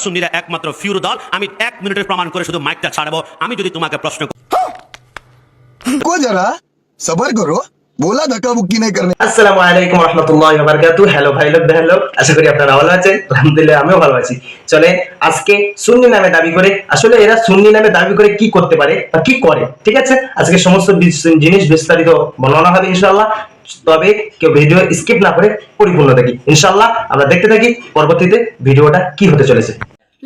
সুন্নিরা একমাত্র ফিউর দল। আমি 1 মিনিটের প্রমাণ করে শুধু মাইকটা ছাড়বো। আমি যদি তোমাকে প্রশ্ন को जरा सबर करो, बोला धक्का बुक्की नहीं करने। আসসালামু আলাইকুম ওয়া রাহমাতুল্লাহি ওয়া বারাকাতুহু। হ্যালো ভাই লোক, হ্যালো, আশা করি আপনারা ভালো আছেন। আলহামদুলিল্লাহ আমিও ভালো আছি। চলে আজকে সুন্নি নামে দাবি করে, আসলে এরা সুন্নি নামে দাবি করে কি করতে পারে বা কি করে, ঠিক আছে, আজকে সমস্ত জিনিস বিস্তারিত বর্ণনা হবে ইনশাআল্লাহ। তবে কেউ ভিডিও স্কিপ না করে পরিপূর্ণ দেখি ইনশাআল্লাহ। আমরা দেখতে থাকি পরবর্তীতে ভিডিওটা কি হতে চলেছে।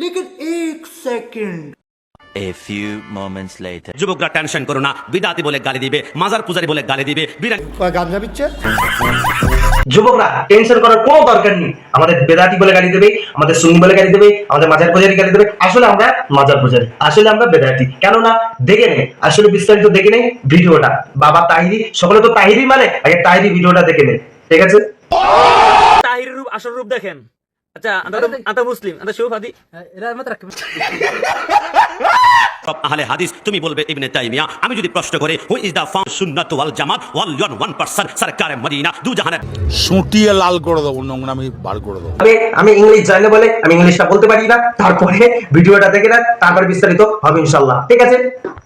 लेकिन एक second A few moments later. যুবকরা টেনশন করো না, বিদাতি বলে গালি দিবে, মাজার পূজারি বলে গালি দিবে, गांजा पिक्चर যুবকরা টেনশন করার কোনো দরকার নেই। আমাদের বেদাতি বলে গালি দেবে, আমাদের সুন্নি বলে গালি দেবে, আমাদের মাজার পূজারি গালি দেবে। আসলে আমরা মাজার পূজারি, আসলে আমরা বেদাতি। কেননা দেখে নেই, আসলে বিস্তারিত দেখে নেই ভিডিওটা। বাবা তাহিরি, সকলে তো তাহিরি মানে, আগে তাহিরি ভিডিওটা দেখে নেই, ঠিক আছে। তাহিরের রূপ আসল রূপ দেখেন। আচ্ছা আতা মুসলিম আতা শৌফ আদি এরা মত রাখবে সব আহলে হাদিস তুমি বলবে ইবনে তাইমিয়া। আমি যদি প্রশ্ন করে হু ইজ দা ফাউন্ড সুন্নাত ওয়াল জামাত ওয়াল 1% সরকারে মদিনা দু জাহানের সুটিয়ে লাল করে দেবো, নোংরামি বার করে দেবো। আমি ইংলিশ জানি বলে আমি ইংলিশটা বলতে পারি না। তারপরে ভিডিওটা দেখে না, তারপর বিস্তারিত হবে ইনশাআল্লাহ, ঠিক আছে।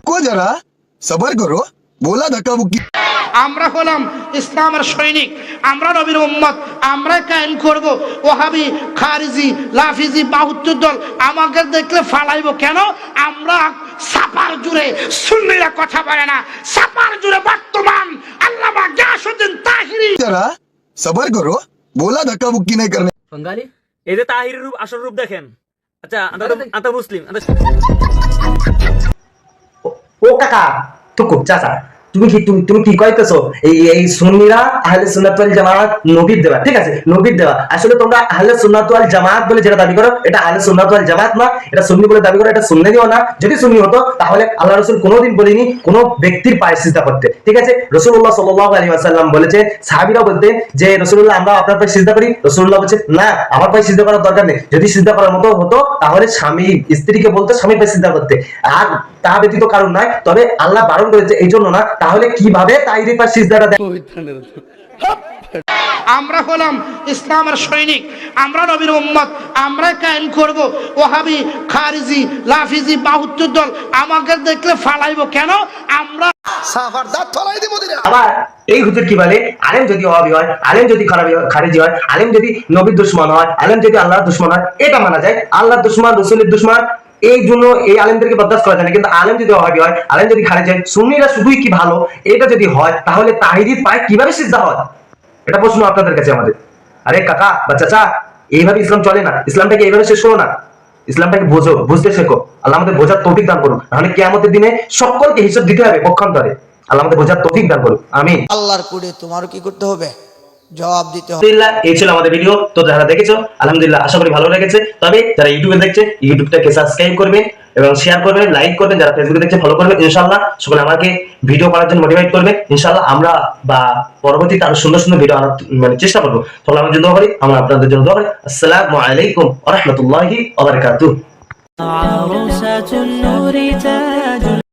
को जरा सबर करो, बोला धक्का बुक्की। আমরা হলাম ইসলামের সৈনিক, আমরা নবীর উম্মত, আমরা কায়েম করব। ওহাবি, খারিজি, লাফিজি, বাহুত্তর দল আমাকে দেখলে ফালাইব কেন? আমরা সাপার জুড়ে সুন্নিরা কথা বলে না, সাপার জুড়ে বর্তমান আল্লামা গিয়াসউদ্দিন তাহিরি। जरा सबर करो, बोला धक्का बुक्की नहीं करने। বাঙালি এই যে তাহিরের রূপ আসল রূপ দেখেন। আচ্ছা আতা মুসলিম আতা ও কাকা তুকু চাচা, তুমি কি কইতেছো? এই সুন্নিরা আহলে সুন্নাত ওয়াল জামাত নবীর দেওয়া, ঠিক আছে, নবীর দেওয়া। আসলে তোমরা আহলে সুন্নাত ওয়াল জামাত বলে যেটা দাবি করো, এটা আহলে সুন্নাত ওয়াল জামাত না, এটা সুন্নি বলে দাবি করো, এটা সুন্নিও না। যদি সুন্নি হতো তাহলে আল্লাহ রাসূল কোনোদিন বলেনি কোনো ব্যক্তির পায়ে সিজদা করতে, ঠিক আছে। রাসূলুল্লাহ সাল্লাল্লাহু আলাইহি ওয়াসাল্লাম বলেছে, সাহাবীরা বলতেন যে রাসূলুল্লাহ আমরা আপনার পায়ে সিজদা করি। রাসূলুল্লাহ বলেছে না, আমার পায়ে সিজদা করার দরকার নেই। যদি সিজদা করার মতো হতো তাহলে স্বামী স্ত্রীকে বলতো স্বামীর পায়ে সিজদা করতে, আর তা ব্যতীত কারণ নাই। তবে আল্লাহ বারণ করেছে এই জন্য না, তাহলে কিভাবে তাহিরি পায়ে সিজদাটা দেয়? আমরা হলাম ইসলামের সৈনিক, আমরা নবীর উম্মত, আমরা কায়েম করব। ওহাবি, খারিজি, লাফিজি, বাহুত্তর দল আমাকে দেখলে ফালাইব কেন? আমরা আবার এই হুজুর কি বলে, আলেম যদি ওয়াহাবি হয়, আলেম যদি খারিজি হয়, আলেম যদি নবীর দুশমন হয়, আলেম যদি আল্লাহর দুশমন হয়, এটা মানা যায়। আল্লাহর দুশমন, রাসূলের দুশমন, এই জন্য এই আলেমদেরকে বরদাস্ত করা যায় না। কিন্তু আলেম যদি ওয়াহাবি হয়, আলেম যদি খারিজি হয়, সুন্নিরা শুধুই কি ভালো, এটা যদি হয় তাহলে তাহিরির পায়ে কিভাবে সিজদা হয়? এটা প্রশ্ন আপনাদের কাছে আমাদের। আরে কাকা বা চাচা, এইভাবে ইসলাম চলে না। ইসলামটাকে এইভাবে শেষ করো না, ইসলামটাকে বোঝো, বুঝতে শেখো। আল্লাহ আমাদের বোঝার তৌফিক দান করুন, নাহলে কিয়ামতের দিনে সকলকে হিসাব দিতে হবে পক্ষান্তরে। আল্লাহ আমাদের বোঝার তৌফিক দান করুন, আমিন। আল্লাহর কোডে তোমারও কি করতে হবে? জবাব দিতে হবে। আলহামদুলিল্লাহ, এই ছিল আমাদের ভিডিও। তো যারা দেখেছো আলহামদুলিল্লাহ, আশা করি ভালো লেগেছে। তবে যারা ইউটিউবে দেখছে, ইউটিউবটাকে সাবস্ক্রাইব করবেন এবং শেয়ার করবেন, লাইক করবেন। যারা ফেসবুকে দেখছে ফলো করবেন ইনশাআল্লাহ। সকলে আমাকে ভিডিও করার জন্য মোটিভেট করবেন ইনশাআল্লাহ। আমরা বা পরবর্তীতে আরো সুন্দর সুন্দর ভিডিও আনার চেষ্টা করবো। তাহলে আমার জন্য দোয়া করি, আমরা আপনাদের জন্য দোয়া করি। আসসালামু আলাইকুম ওয়া রাহমাতুল্লাহি ওয়া বারাকাতুহু।